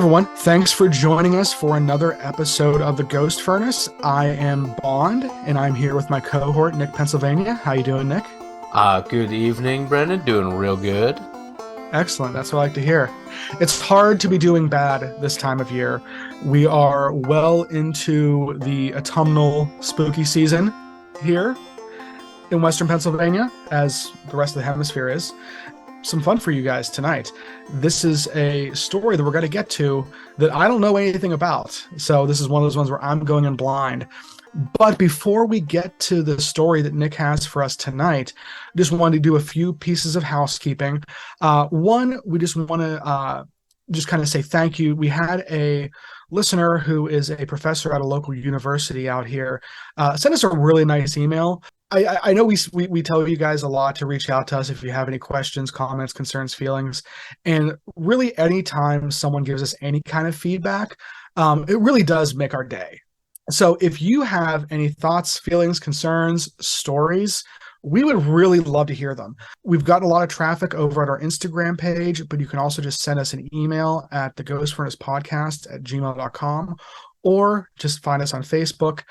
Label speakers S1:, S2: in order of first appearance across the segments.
S1: everyone. Thanks for joining us for another episode of The Ghost Furnace. I am Bond, and I'm here with my cohort, Nic, Pennsylvania. How you doing, Nic?
S2: Good evening, Brendan. Doing real good.
S1: Excellent. That's what I like to hear. It's hard to be doing bad this time of year. We are well into the autumnal spooky season here in Western Pennsylvania, as the rest of the hemisphere is. Some fun for you guys tonight. This is a story that we're going to get to that I don't know anything about. So this is one of those ones where I'm going in blind. But before we get to the story that Nic has for us tonight, I just wanted to do a few pieces of housekeeping. One, we just want to just kind of say thank you. We had a listener who is a professor at a local university out here send us a really nice email. I know we tell you guys a lot to reach out to us if you have any questions, comments, concerns, feelings. And really, anytime someone gives us any kind of feedback, it really does make our day. So if you have any thoughts, feelings, concerns, stories, we would really love to hear them. We've gotten a lot of traffic over at our Instagram page, but you can also just send us an email at theghostfurnacepodcast@gmail.com, or just find us on Facebook.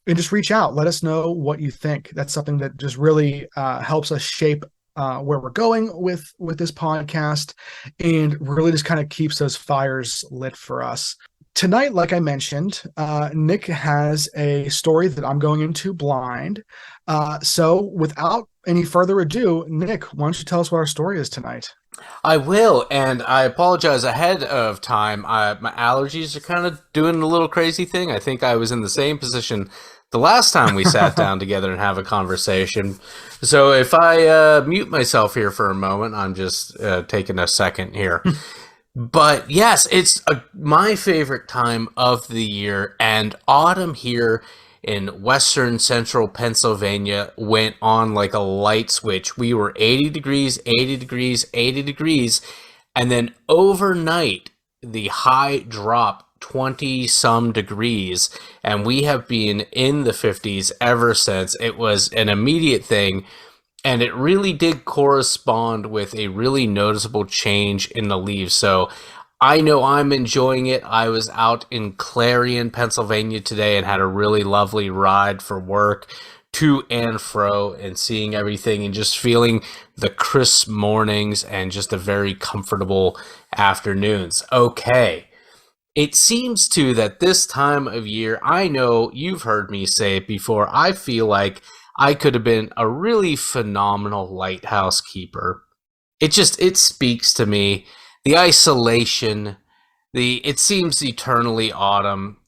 S1: And just reach out. Let us know what you think. That's something that just really helps us shape where we're going with this podcast, and really just kind of keeps those fires lit for us. Tonight, like I mentioned, Nic has a story that I'm going into blind. So without any further ado, Nic, why don't you tell us what our story is tonight?
S2: I will, and I apologize ahead of time. My allergies are kind of doing a little crazy thing. I think I was in the same position the last time we sat down together and have a conversation. So if I mute myself here for a moment, I'm just taking a second here. But yes, it's my favorite time of the year, and autumn here in western central Pennsylvania went on like a light switch. We were 80 degrees, 80 degrees, 80 degrees, and then overnight the high dropped 20-some degrees, and we have been in the 50s ever since. It was an immediate thing, and it really did correspond with a really noticeable change in the leaves. So I know I'm enjoying it. I was out in Clarion, Pennsylvania today and had a really lovely ride for work to and fro, and seeing everything and just feeling the crisp mornings and just a very comfortable afternoons. Okay. It seems too that this time of year, I know you've heard me say it before, I feel like I could have been a really phenomenal lighthouse keeper. It speaks to me. The isolation, it seems eternally autumn,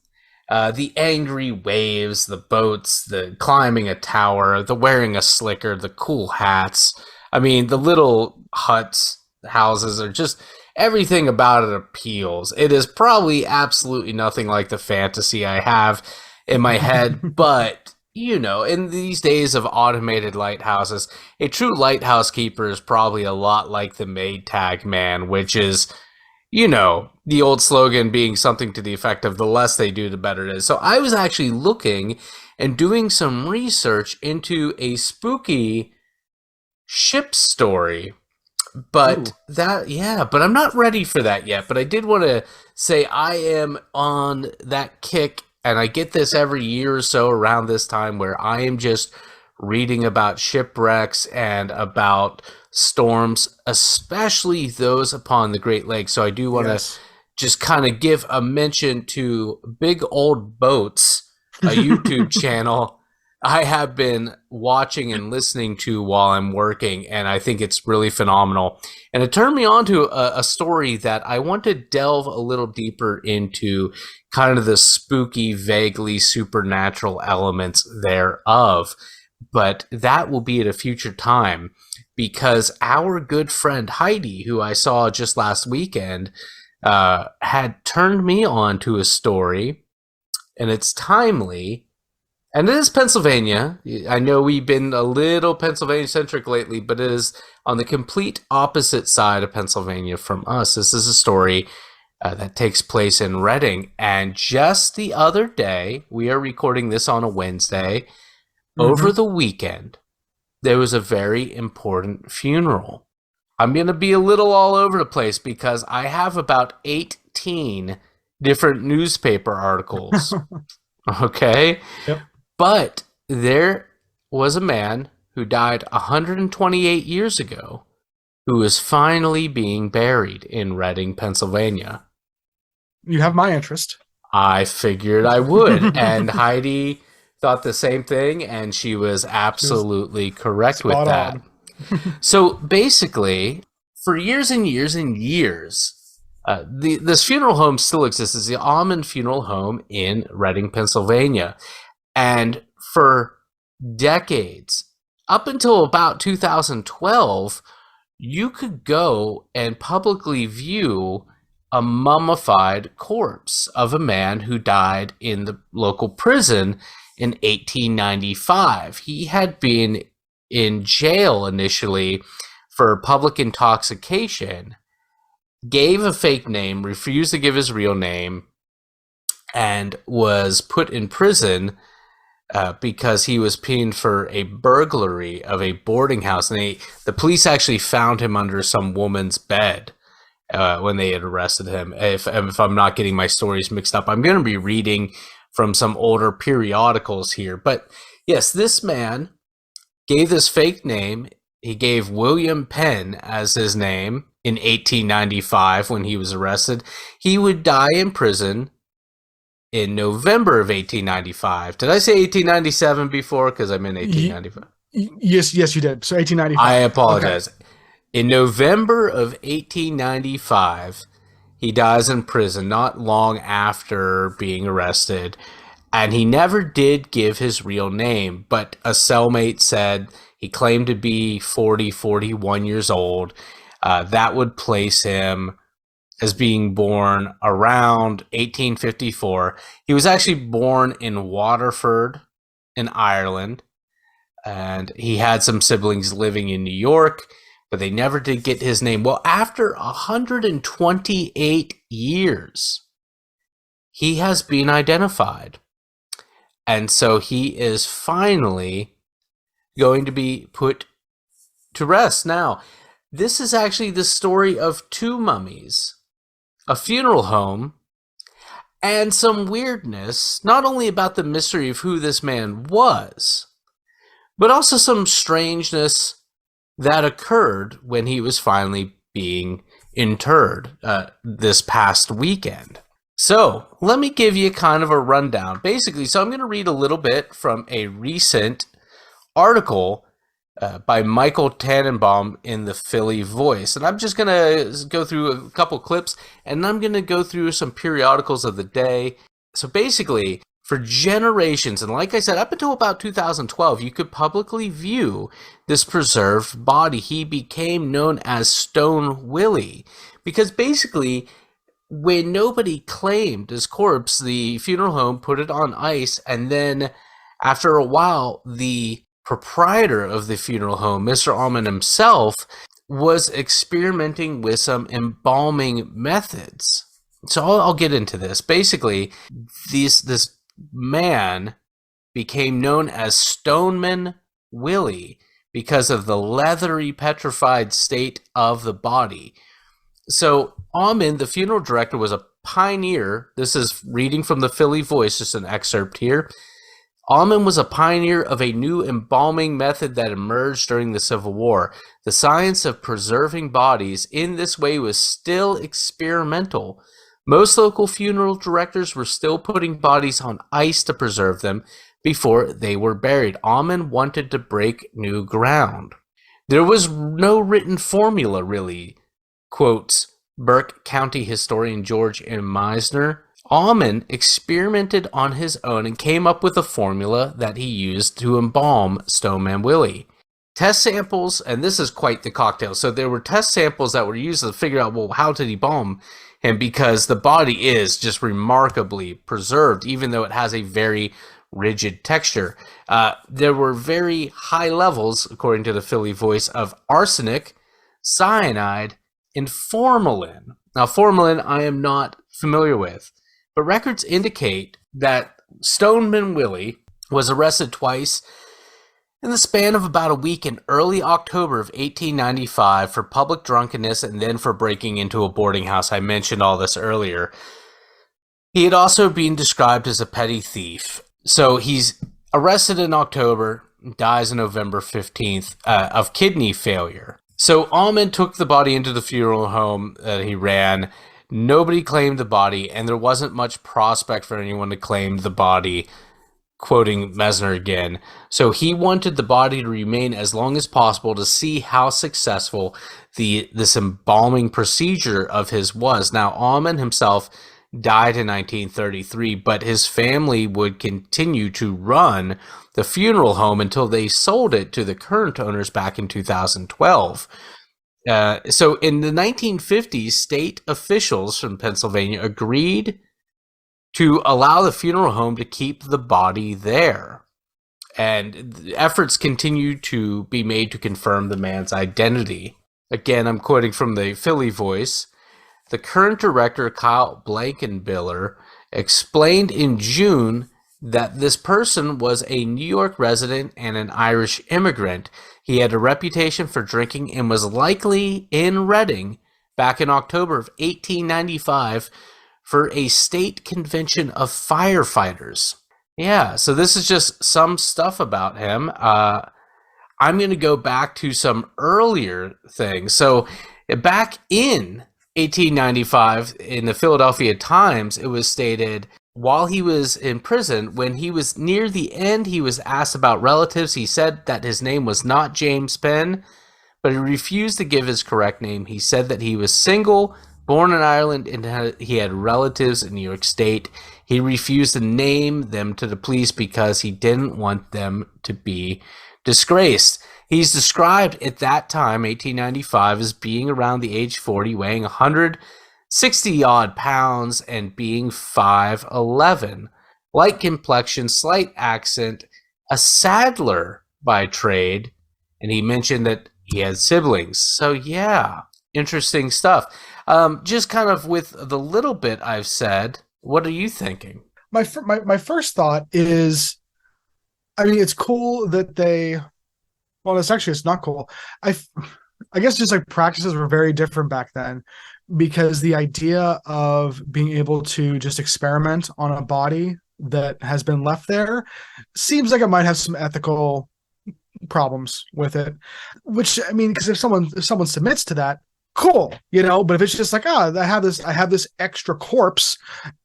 S2: the angry waves, the boats, the climbing a tower, the wearing a slicker, the cool hats. I mean, the little huts, houses are just... everything about it appeals. It is probably absolutely nothing like the fantasy I have in my head, but, you know, in these days of automated lighthouses, a true lighthouse keeper is probably a lot like the Maytag man, which is, you know, the old slogan being something to the effect of the less they do, the better it is. So I was actually looking and doing some research into a spooky ship story. But but I'm not ready for that yet. But I did want to say I am on that kick, and I get this every year or so around this time, where I am just reading about shipwrecks and about storms, especially those upon the Great Lakes. So I do want to just kind of give a mention to Big Old Boats, a YouTube channel I have been watching and listening to while I'm working, and I think it's really phenomenal. And it turned me on to a story that I want to delve a little deeper into, kind of the spooky, vaguely supernatural elements thereof. But that will be at a future time, because our good friend Heidi, who I saw just last weekend, had turned me on to a story, and it's timely. And it is Pennsylvania. I know we've been a little Pennsylvania-centric lately, but it is on the complete opposite side of Pennsylvania from us. This is a story that takes place in Reading. And just the other day, we are recording this on a Wednesday, over the weekend, there was a very important funeral. I'm going to be a little all over the place because I have about 8 19 different newspaper articles. Okay?
S1: Yep.
S2: But there was a man who died 128 years ago who is finally being buried in Reading, Pennsylvania.
S1: You have my interest.
S2: I figured I would. And Heidi thought the same thing, and she was absolutely correct with that. So basically, for years and years and years, this funeral home still exists. It's the Almond Funeral Home in Reading, Pennsylvania. And for decades, up until about 2012, you could go and publicly view a mummified corpse of a man who died in the local prison in 1895. He had been in jail initially for public intoxication, gave a fake name, refused to give his real name, and was put in prison because he was pinned for a burglary of a boarding house. And the police actually found him under some woman's bed when they had arrested him. If I'm not getting my stories mixed up, I'm going to be reading from some older periodicals here. But yes, this man gave this fake name. He gave William Penn as his name in 1895 when he was arrested. He would die in prison in November of 1895. Did I say 1897 before? Because I'm in 1895.
S1: Yes, you did. So 1895.
S2: I apologize. Okay. In November of 1895, he dies in prison not long after being arrested. And he never did give his real name, but a cellmate said he claimed to be 41 years old. That would place him as being born around 1854. He was actually born in Waterford in Ireland, and he had some siblings living in New York, but they never did get his name. Well, after 128 years, he has been identified. And so he is finally going to be put to rest. Now, this is actually the story of two mummies, a funeral home, and some weirdness, not only about the mystery of who this man was, but also some strangeness that occurred when he was finally being interred this past weekend. So let me give you kind of a rundown. Basically, so I'm going to read a little bit from a recent article by Michael Tannenbaum in the Philly Voice. And I'm just going to go through a couple clips, and I'm going to go through some periodicals of the day. So basically, for generations, and like I said, up until about 2012, you could publicly view this preserved body. He became known as Stone Willy because basically, when nobody claimed his corpse, the funeral home put it on ice, and then after a while, the proprietor of the funeral home, Mr. Almond himself, was experimenting with some embalming methods. So I'll get into this. Basically, this man became known as Stoneman Willy because of the leathery, petrified state of the body. So Almond, the funeral director, was a pioneer. This is reading from the Philly Voice, just an excerpt here. Almond was a pioneer of a new embalming method that emerged during the Civil War. The science of preserving bodies in this way was still experimental. Most local funeral directors were still putting bodies on ice to preserve them before they were buried. Almond wanted to break new ground. There was no written formula, really, quotes Burke County historian George M. Meisner. Almond experimented on his own and came up with a formula that he used to embalm Stoneman Willy. Test samples, and this is quite the cocktail. So there were test samples that were used to figure out, well, how did he embalm him? Because the body is just remarkably preserved, even though it has a very rigid texture. There were very high levels, according to the Philly Voice, of arsenic, cyanide, and formalin. Now, formalin I am not familiar with, but records indicate that Stoneman Willy was arrested twice In the span of about a week in early October of 1895 for public drunkenness and then for breaking into a boarding house. I mentioned all this earlier. He had also been described as a petty thief. So he's arrested in October, dies on November 15th of kidney failure. So Allman took the body into the funeral home that he ran. Nobody claimed the body, and there wasn't much prospect for anyone to claim the body, quoting Mesner again. So he wanted the body to remain as long as possible to see how successful this embalming procedure of his was. Now, Allman himself died in 1933, but his family would continue to run the funeral home until they sold it to the current owners back in 2012. So in the 1950s, state officials from Pennsylvania agreed to allow the funeral home to keep the body there. And efforts continue to be made to confirm the man's identity. Again, I'm quoting from the Philly Voice. The current director, Kyle Blankenbiller, explained in June that this person was a New York resident and an Irish immigrant. He had a reputation for drinking and was likely in Reading back in October of 1895 for a state convention of firefighters. Yeah, so this is just some stuff about him. I'm going to go back to some earlier things. So back in 1895, in the Philadelphia Times, it was stated while he was in prison, when he was near the end, he was asked about relatives. He said that his name was not James Penn, but he refused to give his correct name. He said that he was single, born in Ireland, and he had relatives in New York State. He refused to name them to the police because he didn't want them to be disgraced. He's described at that time, 1895, as being around the age 40, weighing 160-odd pounds and being 5'11". Light complexion, slight accent, a saddler by trade, and he mentioned that he had siblings. So yeah, interesting stuff. Just kind of with the little bit I've said, what are you thinking?
S1: My first thought is, I mean, it's cool that they... Well, it's not cool. I guess just like practices were very different back then, because the idea of being able to just experiment on a body that has been left there seems like it might have some ethical problems with it. Which, I mean, because if someone submits to that, cool, but if it's just like, I have this extra corpse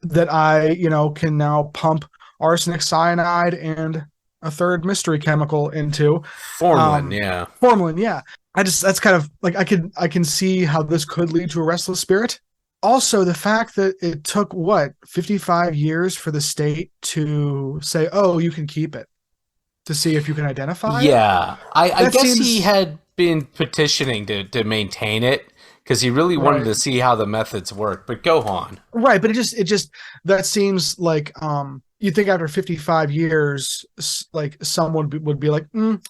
S1: that I, can now pump arsenic cyanide and a third mystery chemical into
S2: Formalin,
S1: yeah. That's kind of like, I can see how this could lead to a restless spirit. Also, the fact that it took 55 years for the state to say, oh, you can keep it, to see if you can identify it.
S2: I guess he had been petitioning to maintain it because he really wanted to see how the methods work. But go on.
S1: Right, but it just that seems like you think after 55 years, like someone would be like,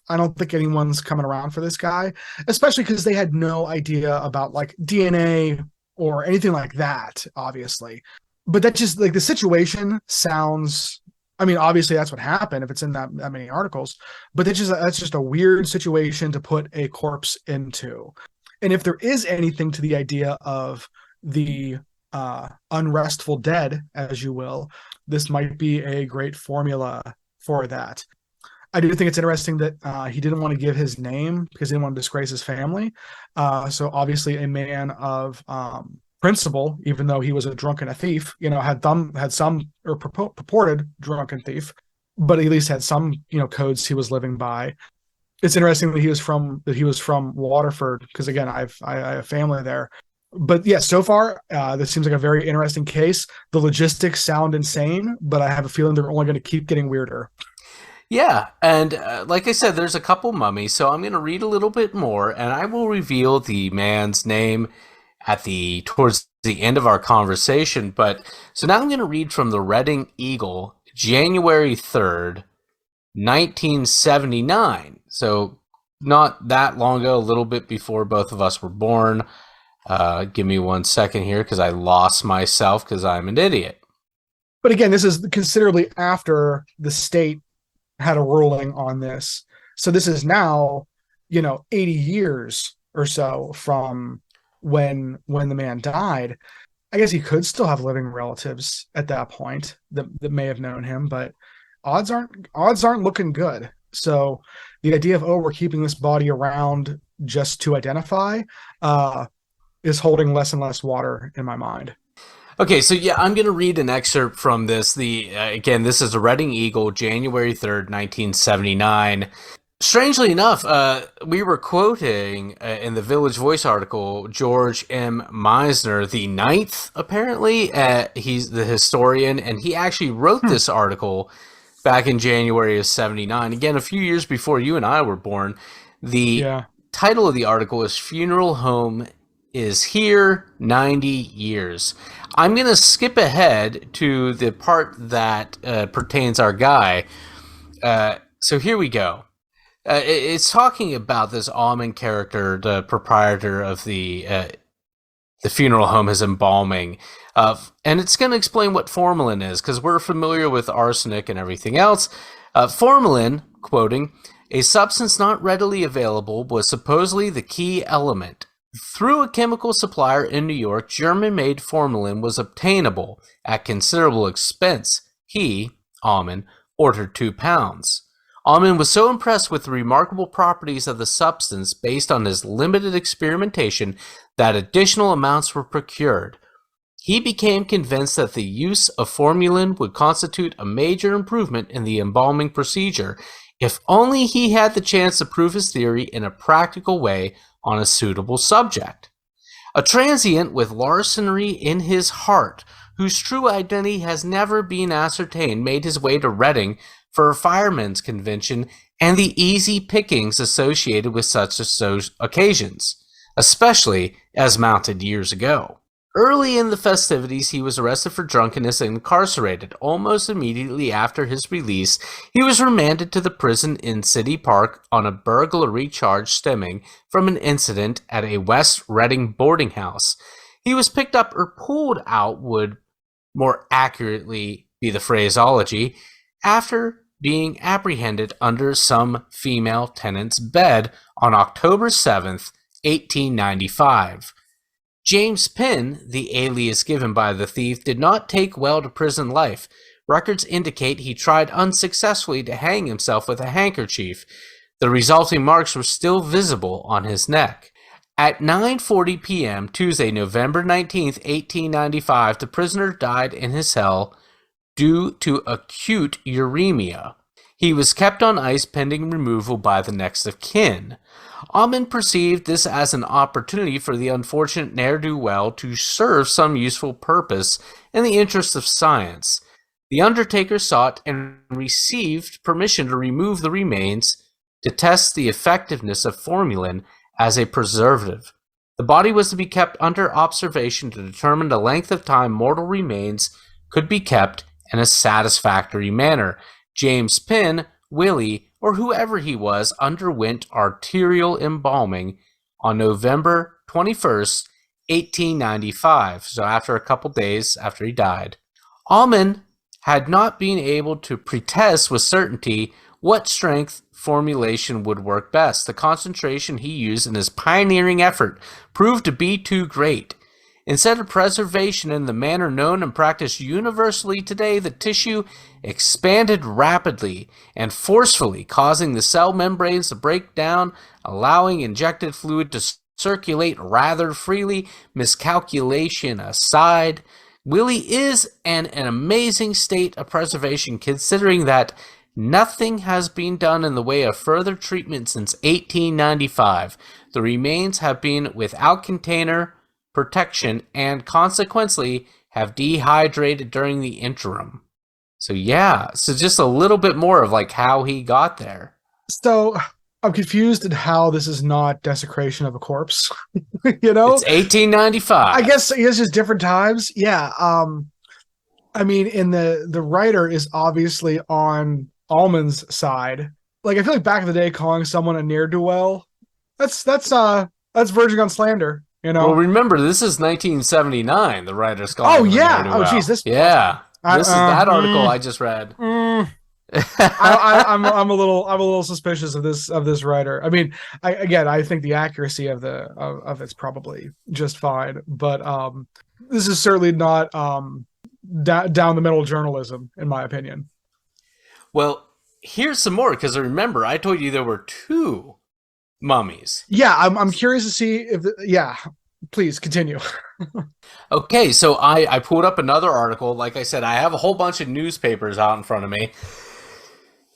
S1: I don't think anyone's coming around for this guy, especially because they had no idea about like DNA or anything like that, obviously. But that just like the situation sounds, I mean, obviously that's what happened if it's in that many articles, but that's just a weird situation to put a corpse into. And if there is anything to the idea of the unrestful dead, as you will, this might be a great formula for that. I do think it's interesting that he didn't want to give his name because he didn't want to disgrace his family. So obviously a man of principle, even though he was a drunken thief, had some or purported drunken thief, but at least had some, codes he was living by. It's interesting that he was from Waterford, because again, I have family there. But yeah, so far, this seems like a very interesting case. The logistics sound insane, but I have a feeling they're only going to keep getting weirder.
S2: Yeah, and like I said, there's a couple mummies, so I'm going to read a little bit more, and I will reveal the man's name towards the end of our conversation. But so now I'm going to read from the Reading Eagle, January 3rd, 1979. So not that long ago, a little bit before both of us were born. Give me 1 second here because I lost myself because I'm an idiot.
S1: But again, this is considerably after the state had a ruling on this. So this is now, 80 years or so from when the man died. I guess he could still have living relatives at that point that may have known him, but odds aren't looking good. So the idea of, oh, we're keeping this body around just to identify is holding less and less water in my mind.
S2: Okay, so yeah, I'm going to read an excerpt from this. Again, this is a Reading Eagle, January 3rd, 1979. Strangely enough, we were quoting in the Village Voice article George M. Meisner, the ninth, apparently. He's the historian, and he actually wrote this article back in January of 79. Again, a few years before you and I were born. The title of the article is Funeral Home is Here 90 Years. I'm going to skip ahead to the part that pertains our guy. So here we go. It's talking about this Almond character, the proprietor of the funeral home, his embalming. And it's going to explain what formalin is, because we're familiar with arsenic and everything else. Formalin, quoting, a substance not readily available, was supposedly the key element. Through a chemical supplier in New York, German-made formalin was obtainable at considerable expense. He, Almond, ordered 2 pounds. Almond was so impressed with the remarkable properties of the substance based on his limited experimentation that additional amounts were procured. He became convinced that the use of formalin would constitute a major improvement in the embalming procedure if only he had the chance to prove his theory in a practical way on a suitable subject. A transient with larceny in his heart, whose true identity has never been ascertained, made his way to Reading for a firemen's convention and the easy pickings associated with such occasions, especially as mounted years ago. Early in the festivities, he was arrested for drunkenness and incarcerated. Almost immediately after his release, he was remanded to the prison in City Park on a burglary charge stemming from an incident at a West Reading boarding house. He was picked up, or pulled out would more accurately be the phraseology, after being apprehended under some female tenant's bed on October 7th, 1895. James Penn, the alias given by the thief, did not take well to prison life. Records indicate he tried unsuccessfully to hang himself with a handkerchief. The resulting marks were still visible on his neck. At 9:40 p.m., Tuesday, November 19th, 1895, the prisoner died in his cell due to acute uremia. He was kept on ice pending removal by the next of kin. Almond perceived this as an opportunity for the unfortunate ne'er-do-well to serve some useful purpose in the interest of science. The undertaker sought and received permission to remove the remains to test the effectiveness of formalin as a preservative. The body was to be kept under observation to determine the length of time mortal remains could be kept in a satisfactory manner. James Penn, Willy, or whoever he was, underwent arterial embalming on November 21st, 1895, so after a couple days after he died. Almond had not been able to pretest with certainty what strength formulation would work best. The concentration he used in his pioneering effort proved to be too great. Instead of preservation in the manner known and practiced universally today, the tissue expanded rapidly and forcefully, causing the cell membranes to break down, allowing injected fluid to circulate rather freely. Miscalculation aside, Willy is in an amazing state of preservation, considering that nothing has been done in the way of further treatment since 1895. The remains have been without container protection and consequently have dehydrated during the interim. So just a little bit more of like how he got there.
S1: So I'm confused at how this is not desecration of a corpse.
S2: It's 1895.
S1: I guess it's just different times. Yeah. I mean, in the writer is obviously on Almond's side. Like, I feel like back in the day, calling someone a ne'er-do-well, that's verging on slander.
S2: Well, remember, this is 1979. The writer's calling.
S1: Oh yeah. Oh geez, this.
S2: Yeah. This is that article I just read.
S1: I'm a little suspicious of this writer. I mean, I think the accuracy of it's probably just fine, but this is certainly not down the middle journalism, in my opinion.
S2: Well, here's some more because remember, I told you there were two mummies.
S1: Yeah, I'm curious to see if yeah. Please continue.
S2: Okay, so I pulled up another article. Like I said, I have a whole bunch of newspapers out in front of me.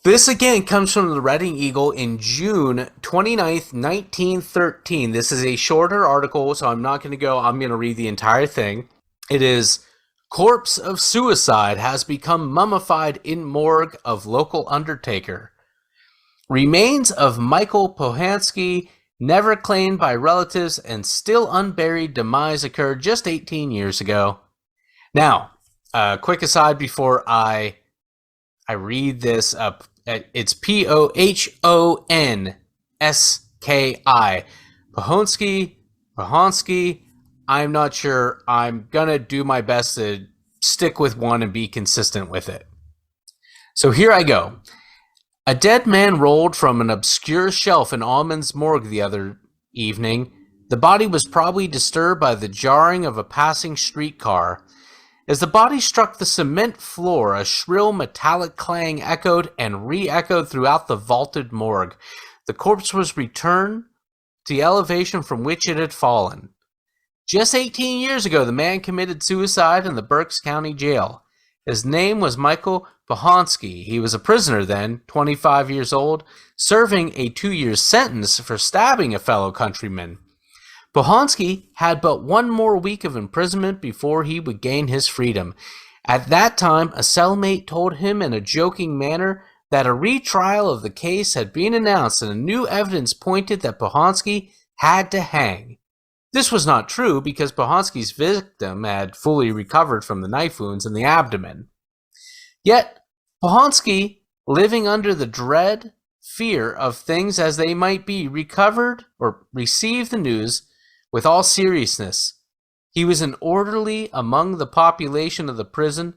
S2: This again comes from the Reading Eagle in June 29th, 1913. This is a shorter article, so I'm not going to go. I'm going to read the entire thing. It is corpse of suicide has become mummified in morgue of local undertaker. Remains of Michael Pohanski never claimed by relatives and still unburied demise occurred just 18 years ago. Now, quick aside before I read this up. It's Pohonski. Pohonski. I'm not sure. I'm gonna do my best to stick with one and be consistent with it. So here I go. A dead man rolled from an obscure shelf in Almond's morgue the other evening. The body was probably disturbed by the jarring of a passing streetcar. As the body struck the cement floor, a shrill metallic clang echoed and re-echoed throughout the vaulted morgue. The corpse was returned to the elevation from which it had fallen. Just 18 years ago, the man committed suicide in the Berks County Jail. His name was Michael Pohonski. He was a prisoner then, 25 years old, serving a 2-year sentence for stabbing a fellow countryman. Pohonski had but one more week of imprisonment before he would gain his freedom. At that time, a cellmate told him in a joking manner that a retrial of the case had been announced and new evidence pointed that Pohonski had to hang. This was not true because Pohonski's victim had fully recovered from the knife wounds in the abdomen. Yet, Pohonski, living under the dread fear of things as they might be, recovered or received the news with all seriousness. He was an orderly among the population of the prison,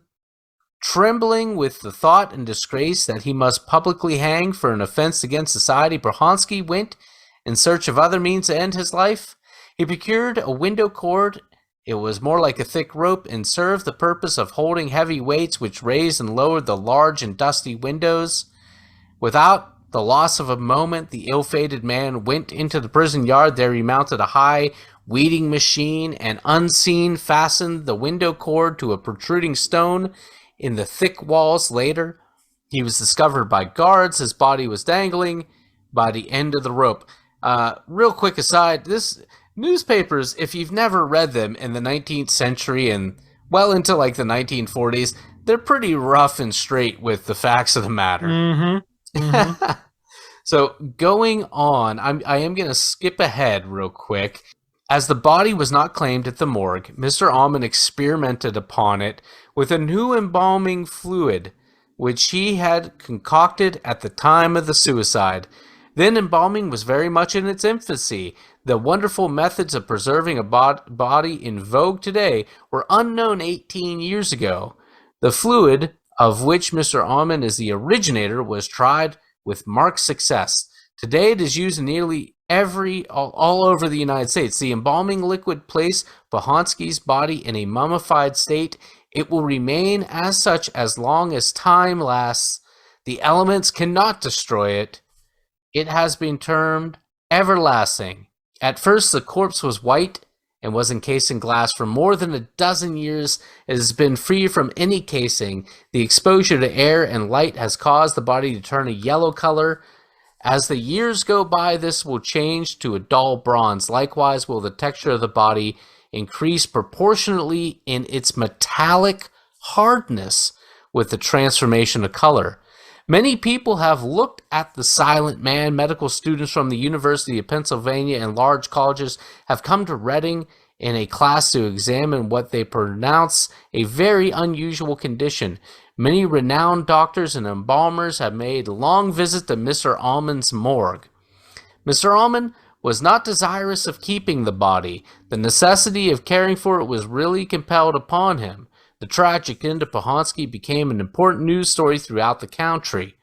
S2: trembling with the thought and disgrace that he must publicly hang for an offense against society. Pohonski went in search of other means to end his life. He procured a window cord. It was more like a thick rope and served the purpose of holding heavy weights which raised and lowered the large and dusty windows. Without the loss of a moment, the ill-fated man went into the prison yard. There he mounted a high weeding machine and unseen fastened the window cord to a protruding stone in the thick walls. Later, he was discovered by guards. His body was dangling by the end of the rope. Real quick aside, this newspapers, if you've never read them in the 19th century and well into like the 1940s, they're pretty rough and straight with the facts of the matter.
S1: Mm-hmm. Mm-hmm.
S2: So going on, I am going to skip ahead real quick. As the body was not claimed at the morgue, Mr. Almond experimented upon it with a new embalming fluid, which he had concocted at the time of the suicide. Then embalming was very much in its infancy. The wonderful methods of preserving a body in vogue today were unknown 18 years ago. The fluid, of which Mr. Almond is the originator, was tried with marked success. Today it is used in nearly all over the United States. The embalming liquid placed Pohonski's body in a mummified state. It will remain as such as long as time lasts. The elements cannot destroy it. It has been termed everlasting. At first, the corpse was white and was encased in glass. For more than a dozen years, it has been free from any casing. The exposure to air and light has caused the body to turn a yellow color. As the years go by, this will change to a dull bronze. Likewise, will the texture of the body increase proportionately in its metallic hardness with the transformation of color. Many people have looked at the silent man. Medical students from the University of Pennsylvania and large colleges have come to Reading in a class to examine what they pronounce a very unusual condition. Many renowned doctors and embalmers have made long visits to Mr. Almond's morgue. Mr. Almond was not desirous of keeping the body. The necessity of caring for it was really compelled upon him. The tragic end of Pohanski became an important news story throughout the country.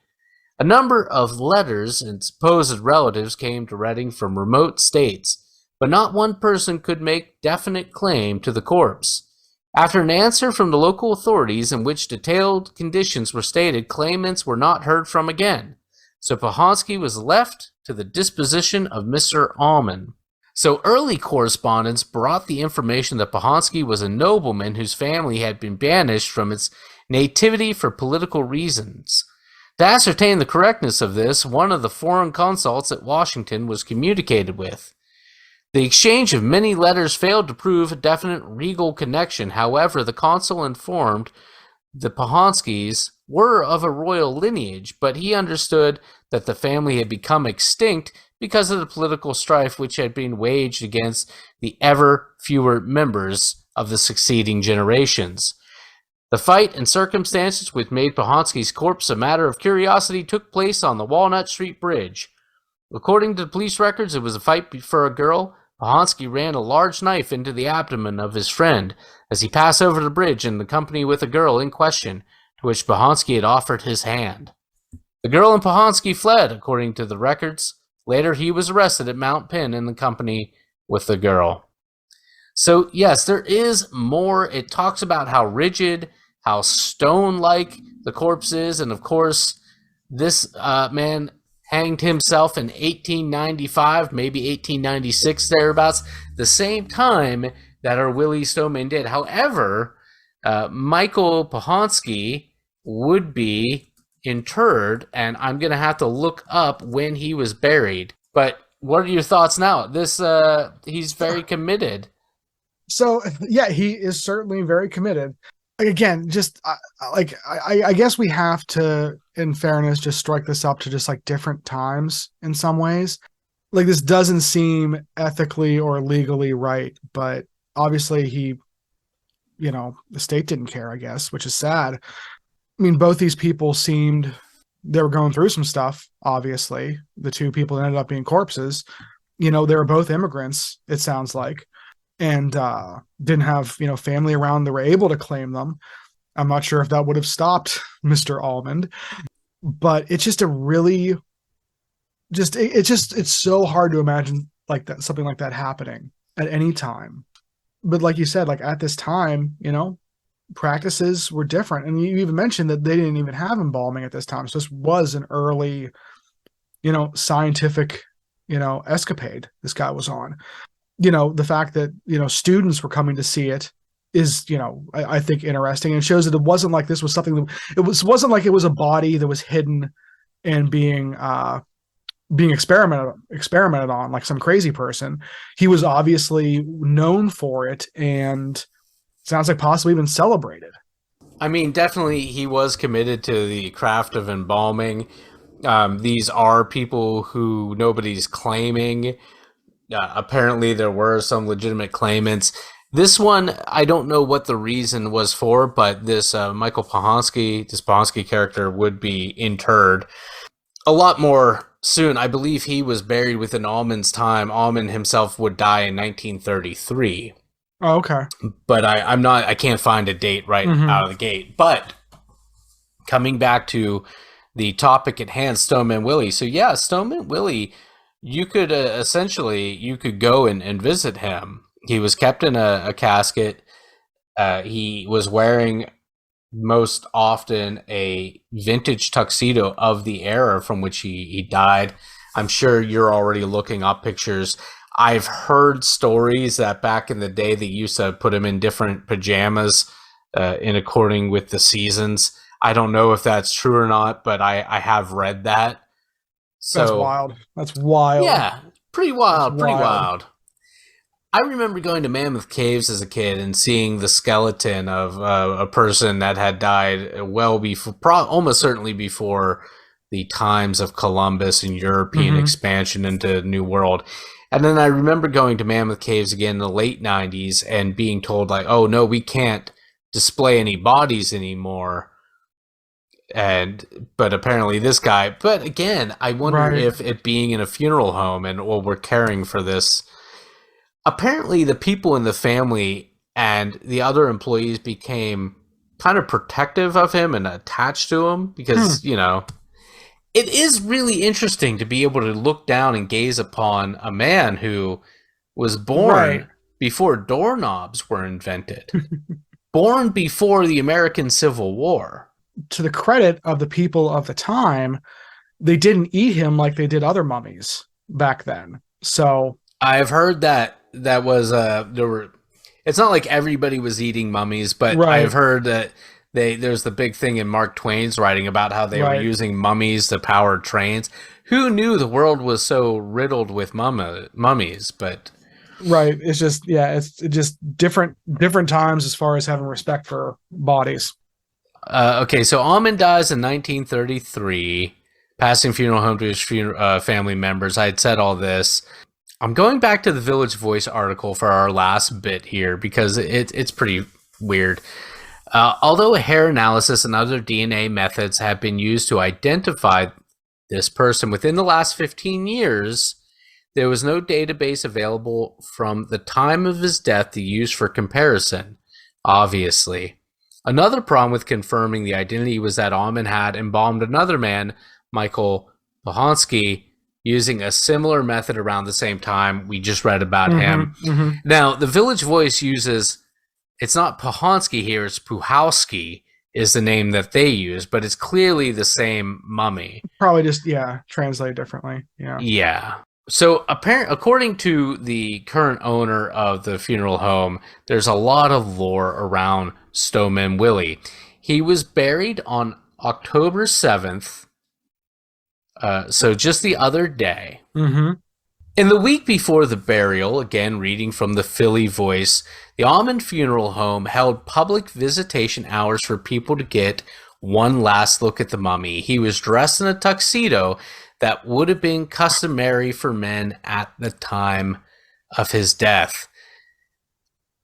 S2: A number of letters and supposed relatives came to Reading from remote states, but not one person could make definite claim to the corpse. After an answer from the local authorities in which detailed conditions were stated, claimants were not heard from again. So Pohanski was left to the disposition of Mr. Allman. So early correspondence brought the information that Pohanski was a nobleman whose family had been banished from its nativity for political reasons. To ascertain the correctness of this, one of the foreign consuls at Washington was communicated with. The exchange of many letters failed to prove a definite regal connection. However, the consul informed the Pohanskis were of a royal lineage, but he understood that the family had become extinct because of the political strife which had been waged against the ever fewer members of the succeeding generations. The fight and circumstances which made Pohanski's corpse a matter of curiosity took place on the Walnut Street Bridge. According to the police records, it was a fight for a girl. Pohanski ran a large knife into the abdomen of his friend as he passed over the bridge in company with a girl in question, to which Pohanski had offered his hand. The girl and Pohanski fled, according to the records. Later, he was arrested at Mount Penn in company with the girl. So, yes, there is more. It talks about how rigid, how stone-like the corpse is, and of course, this man hanged himself in 1895, maybe 1896, thereabouts, the same time that our Willie Stoneman did. However, Michael Pohanski would be interred, and I'm going to have to look up when he was buried. But what are your thoughts now? He's very committed.
S1: So, yeah, he is certainly very committed. Again, just I guess we have to, in fairness, just strike this up to just like different times in some ways. Like, this doesn't seem ethically or legally right, but obviously the state didn't care, I guess, which is sad. I mean, both these people they were going through some stuff, obviously. The two people that ended up being corpses, they were both immigrants, it sounds like, and didn't have, family around that were able to claim them. I'm not sure if that would have stopped Mr. Almond, but it's just it's so hard to imagine like that, something like that happening at any time. But like you said, like at this time, practices were different. And you even mentioned that they didn't even have embalming at this time. So this was an early, scientific, escapade this guy was on. The fact that, students were coming to see it is, I think interesting, and shows that it wasn't like this was something that wasn't like it was a body that was hidden and being experimented on like some crazy person. He was obviously known for it, and sounds like possibly even celebrated.
S2: I mean, definitely he was committed to the craft of embalming. These are people who nobody's claiming. Apparently there were some legitimate claimants. This one, I don't know what the reason was for, but this Michael Pohanski, this Pohanski character would be interred a lot more soon. I believe he was buried within Almond's time. Almond himself would die in 1933.
S1: Oh, okay.
S2: But I can't find a date right out of the gate. But coming back to the topic at hand, Stoneman Willy. So yeah, Stoneman Willy, you could you could go and visit him. He was kept in a casket. He was wearing most often a vintage tuxedo of the era from which he died. I'm sure you're already looking up pictures. I've heard stories that back in the day they used to put him in different pajamas in according with the seasons. I don't know if that's true or not, but I have read that. So,
S1: that's wild. That's wild.
S2: Yeah, pretty wild. I remember going to Mammoth Caves as a kid and seeing the skeleton of a person that had died well before, almost certainly before the times of Columbus and European expansion into the New World. And then I remember going to Mammoth Caves again in the late 90s and being told, like, oh, no, we can't display any bodies anymore. But apparently this guy, but again, I wonder if it being in a funeral home and we're caring for this. Apparently the people in the family and the other employees became kind of protective of him and attached to him because, you know, it is really interesting to be able to look down and gaze upon a man who was born before doorknobs were invented, born before the American Civil War.
S1: To the credit of the people of the time, they didn't eat him like they did other mummies back then. So
S2: I've heard that was there were. It's not like everybody was eating mummies, but I've heard that there's the big thing in Mark Twain's writing about how they were using mummies to power trains. Who knew the world was so riddled with mummies? But
S1: it's just it's just different times as far as having respect for bodies.
S2: Okay, so Almond dies in 1933, passing funeral home to his family members. I had said all this. I'm going back to the Village Voice article for our last bit here because it's pretty weird. Although hair analysis and other DNA methods have been used to identify this person within the last 15 years, there was no database available from the time of his death to use for comparison, obviously. Another problem with confirming the identity was that Almond had embalmed another man, Michael Pohanski, using a similar method around the same time. We just read about him. Now, the Village Voice uses, it's not Pohanski here, it's Puhowski is the name that they use, but it's clearly the same mummy.
S1: Probably just, translate differently.
S2: Yeah. So according to the current owner of the funeral home, there's a lot of lore around Stoneman Willy. He was buried on October 7th, so just the other day. In the week before the burial, again reading from the Philly Voice, the Almond Funeral Home held public visitation hours for people to get one last look at the mummy. He was dressed in a tuxedo that would have been customary for men at the time of his death.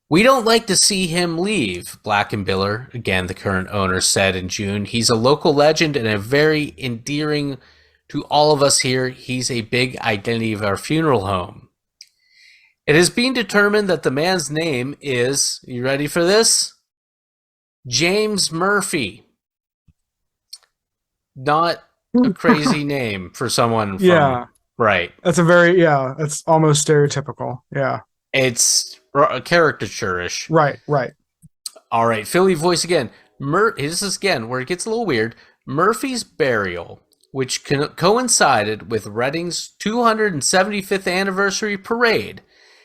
S2: We don't like to see him leave, Black and Biller, again the current owner, said in June. He's a local legend and a very endearing to all of us here. He's a big identity of our funeral home. It has been determined that the man's name is, you ready for this? James Murphy. Not a crazy name for someone from... Right.
S1: That's a very, it's almost stereotypical. Yeah.
S2: It's caricature-ish.
S1: Right.
S2: All right, Philly Voice again. This is again where it gets a little weird. Murphy's burial, which coincided with Redding's 275th anniversary parade,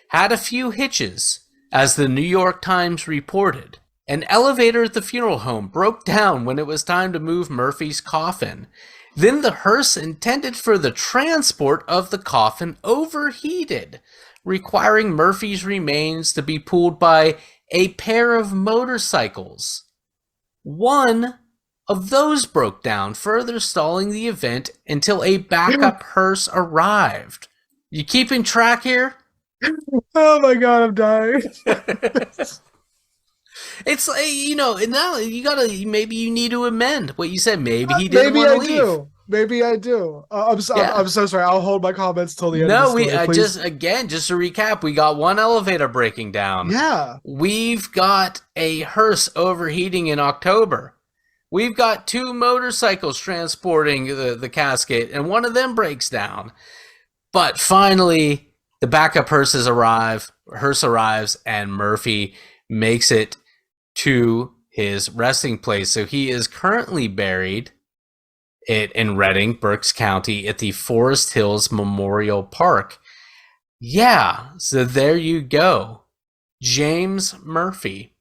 S2: had a few hitches, as the New York Times reported. An elevator at the funeral home broke down when it was time to move Murphy's coffin. Then the hearse intended for the transport of the coffin overheated, requiring Murphy's remains to be pulled by a pair of motorcycles. One of those broke down, further stalling the event until a backup hearse arrived. You keeping track here?
S1: Oh my God, I'm dying.
S2: It's now you gotta, maybe you need to amend what you said. Maybe he didn't want to leave.
S1: Maybe I do. I'm so sorry. I'll hold my comments till the end of the story,
S2: just to recap, we got one elevator breaking down.
S1: Yeah.
S2: We've got a hearse overheating in October. We've got two motorcycles transporting the casket, and one of them breaks down. But finally, the backup hearse arrives, and Murphy makes it to his resting place. So he is currently buried in Reading, Berks County, at the Forest Hills Memorial Park. Yeah, so there you go. James Murphy.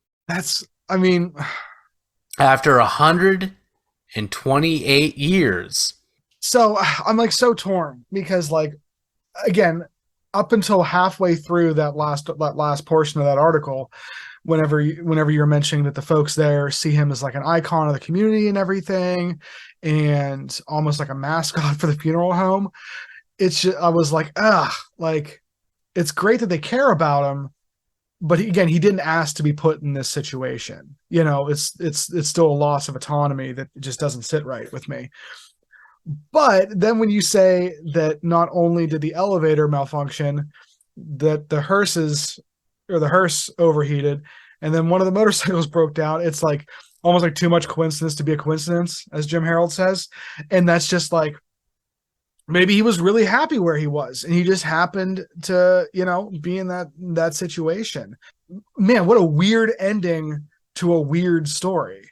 S2: After 128 years.
S1: So I'm so torn because again, up until halfway through that last portion of that article, whenever you're mentioning that the folks there see him as an icon of the community and everything, and almost like a mascot for the funeral home, it's just, I was it's great that they care about him, but he didn't ask to be put in this situation. It's still a loss of autonomy that just doesn't sit right with me. But then when you say that not only did the elevator malfunction, that the hearse overheated, and then one of the motorcycles broke down, it's almost like too much coincidence to be a coincidence, as Jim Harold says. And that's just like, maybe he was really happy where he was and he just happened to, be in that situation. Man, what a weird ending to a weird story.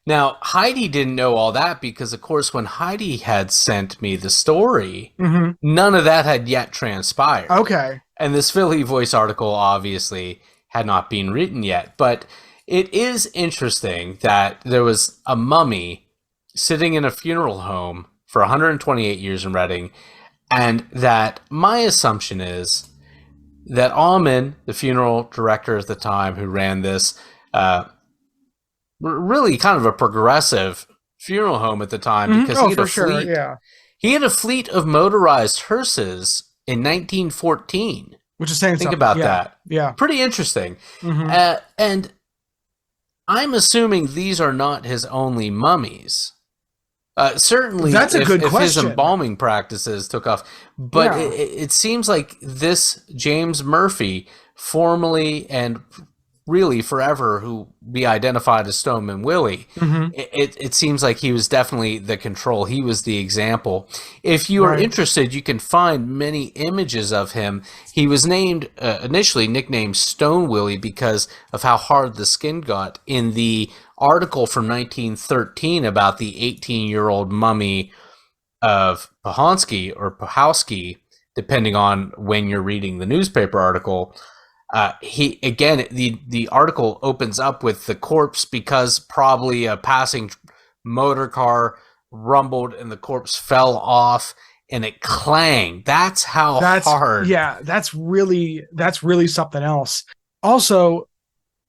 S2: Now, Heidi didn't know all that because, of course, when Heidi had sent me the story, none of that had yet transpired.
S1: Okay.
S2: And this Philly Voice article obviously had not been written yet. But it is interesting that there was a mummy sitting in a funeral home for 128 years in Reading, and that my assumption is that Alman, the funeral director at the time who ran this, really kind of a progressive funeral home at the time, because he had a fleet of motorized hearses in 1914.
S1: Which is saying
S2: Think
S1: something.
S2: about that.
S1: Yeah.
S2: Pretty interesting. And I'm assuming these are not his only mummies. Certainly,
S1: that's a good
S2: if
S1: question.
S2: his embalming practices took off. But it seems like this James Murphy, formerly and really forever who be identified as Stoneman Willy, it seems like he was definitely the control. He was the example. If you are interested, you can find many images of him. He was named, initially nicknamed Stone Willy because of how hard the skin got in the article from 1913 about the 18-year-old mummy of Pohonsky or Pohowski, depending on when you're reading the newspaper article. The article opens up with the corpse because probably a passing motor car rumbled and the corpse fell off and it clanged. That's hard.
S1: Yeah, that's really something else. Also,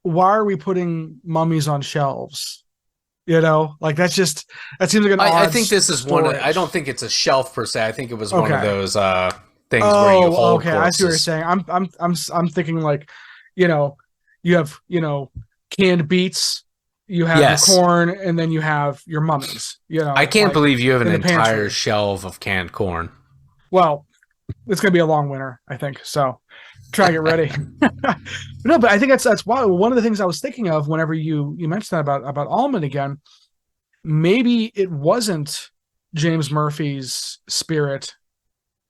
S1: why are we putting mummies on shelves? Like that seems like an odd
S2: I think this is
S1: storage.
S2: I don't think it's a shelf per se. I think it was one of those things where you hold corpses.
S1: I see what you're saying. I'm thinking like, you have, canned beets, you have your corn, and then you have your mummies.
S2: I can't believe you have an entire shelf of canned corn.
S1: Well, it's gonna be a long winter, I think. So try to get ready. No, but I think that's why one of the things I was thinking of whenever you mentioned that about Alman again. Maybe it wasn't James Murphy's spirit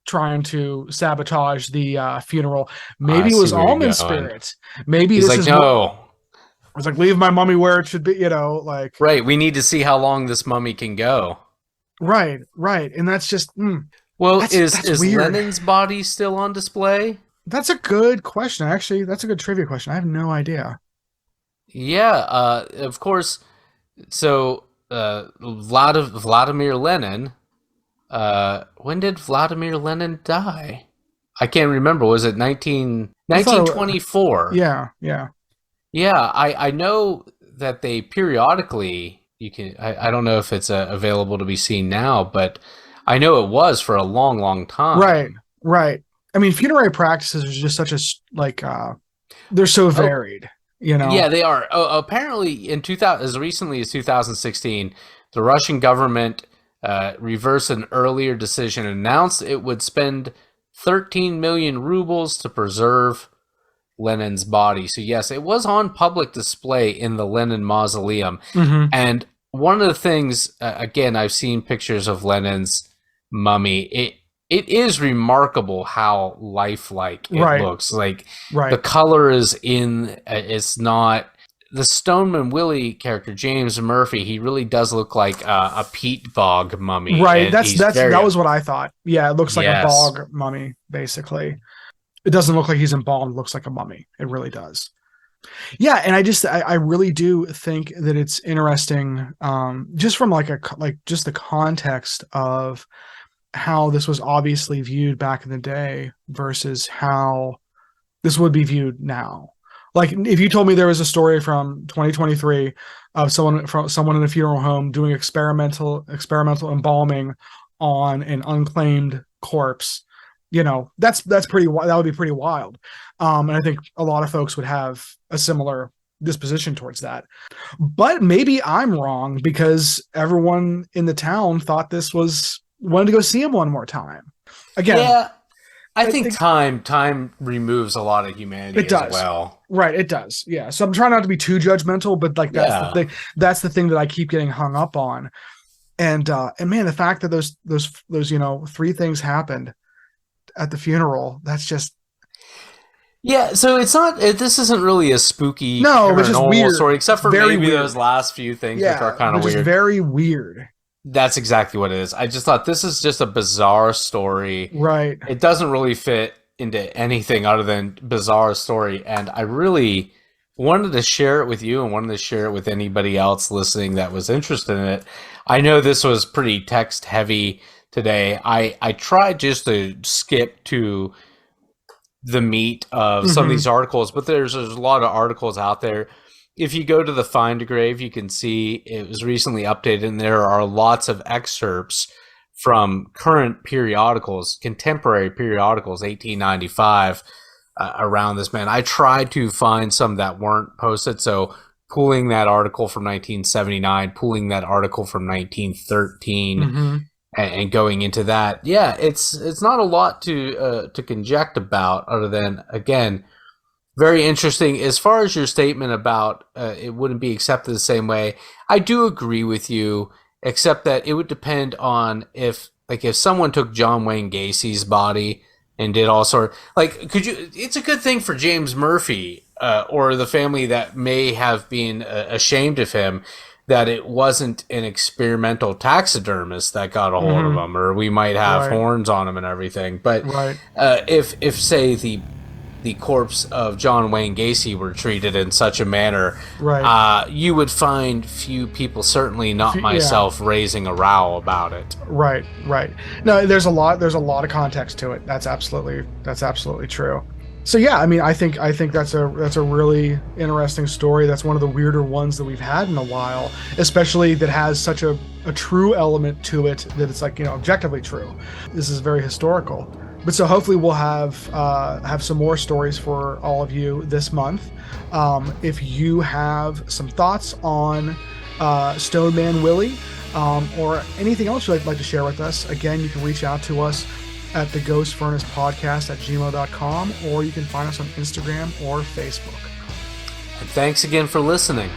S1: trying to sabotage the funeral. Maybe it was Alman's spirit. Maybe
S2: he's
S1: this
S2: like, no.
S1: It's like, leave my mummy where it should be. Like
S2: right. We need to see how long this mummy can go.
S1: Right, and that's just.
S2: Well,
S1: that's
S2: is
S1: weird.
S2: Lenin's body still on display?
S1: That's a good question. Actually, that's a good trivia question. I have no idea.
S2: Yeah, of course. So, Vladimir Lenin. When did Vladimir Lenin die? I can't remember. Was it 1924?
S1: Yeah.
S2: Yeah, I know that they periodically, you can. I don't know if it's available to be seen now, but I know it was for a long, long time.
S1: Right. I mean, funerary practices are just such they're so varied,
S2: Yeah, they are. Apparently, in 2000, as recently as 2016, the Russian government reversed an earlier decision and announced it would spend 13 million rubles to preserve Lenin's body. So yes, it was on public display in the Lenin Mausoleum. And one of the things, again, I've seen pictures of Lenin's mummy. It is remarkable how lifelike it looks. Like the color is it's not the Stoneman Willy character, James Murphy. He really does look like a peat bog mummy.
S1: Right. That was what I thought. Yeah. It looks like a bog mummy, basically. It doesn't look like he's embalmed. It looks like a mummy. It really does. Yeah. And I really do think that it's interesting, just from just the context of how this was obviously viewed back in the day versus how this would be viewed now. Like if you told me there was a story from 2023 of someone in a funeral home doing experimental embalming on an unclaimed corpse, that's pretty. That would be pretty wild. And I think a lot of folks would have a similar disposition towards that. But maybe I'm wrong because everyone in the town thought wanted to go see him one more time. Again,
S2: yeah, I think time removes a lot of humanity as well.
S1: Right, it does. Yeah. So I'm trying not to be too judgmental, but like that's the thing. That's the thing that I keep getting hung up on. And man, the fact that those three things happened at the funeral, that's just
S2: Yeah, so it's not. This isn't really a spooky
S1: it's just
S2: paranormal
S1: weird.
S2: story, except for
S1: Very
S2: maybe
S1: weird.
S2: those last few things, which are kind of weird.
S1: Very weird.
S2: That's exactly what it is. I just thought this is just a bizarre story.
S1: Right.
S2: It doesn't really fit into anything other than bizarre story, and I really wanted to share it with you and wanted to share it with anybody else listening that was interested in it. I know this was pretty text heavy today. I tried just to skip to the meat of some of these articles, but there's a lot of articles out there. If you go to the Find a Grave, you can see it was recently updated, and there are lots of excerpts from current periodicals, contemporary periodicals, 1895, around this man. I tried to find some that weren't posted, so pulling that article from 1979, pulling that article from 1913, and going into that, it's not a lot to conject about, other than, again, very interesting. As far as your statement about it wouldn't be accepted the same way, I do agree with you, except that it would depend on if someone took John Wayne Gacy's body and did all sort of, it's a good thing for James Murphy or the family that may have been ashamed of him, that it wasn't an experimental taxidermist that got a hold of him, or we might have horns on him and everything. But if say the corpse of John Wayne Gacy were treated in such a manner, you would find few people, certainly not myself, raising a row about it. Right.
S1: No, there's a lot of context to it. That's absolutely true. So yeah, I mean, I think that's a really interesting story. That's one of the weirder ones that we've had in a while, especially that has such a true element to it that it's objectively true. This is very historical. But so hopefully we'll have some more stories for all of you this month. If you have some thoughts on Stoneman Willy or anything else you'd like to share with us, again, you can reach out to us at the Ghost Furnace Podcast at gmail.com, or you can find us on Instagram or Facebook.
S2: And thanks again for listening.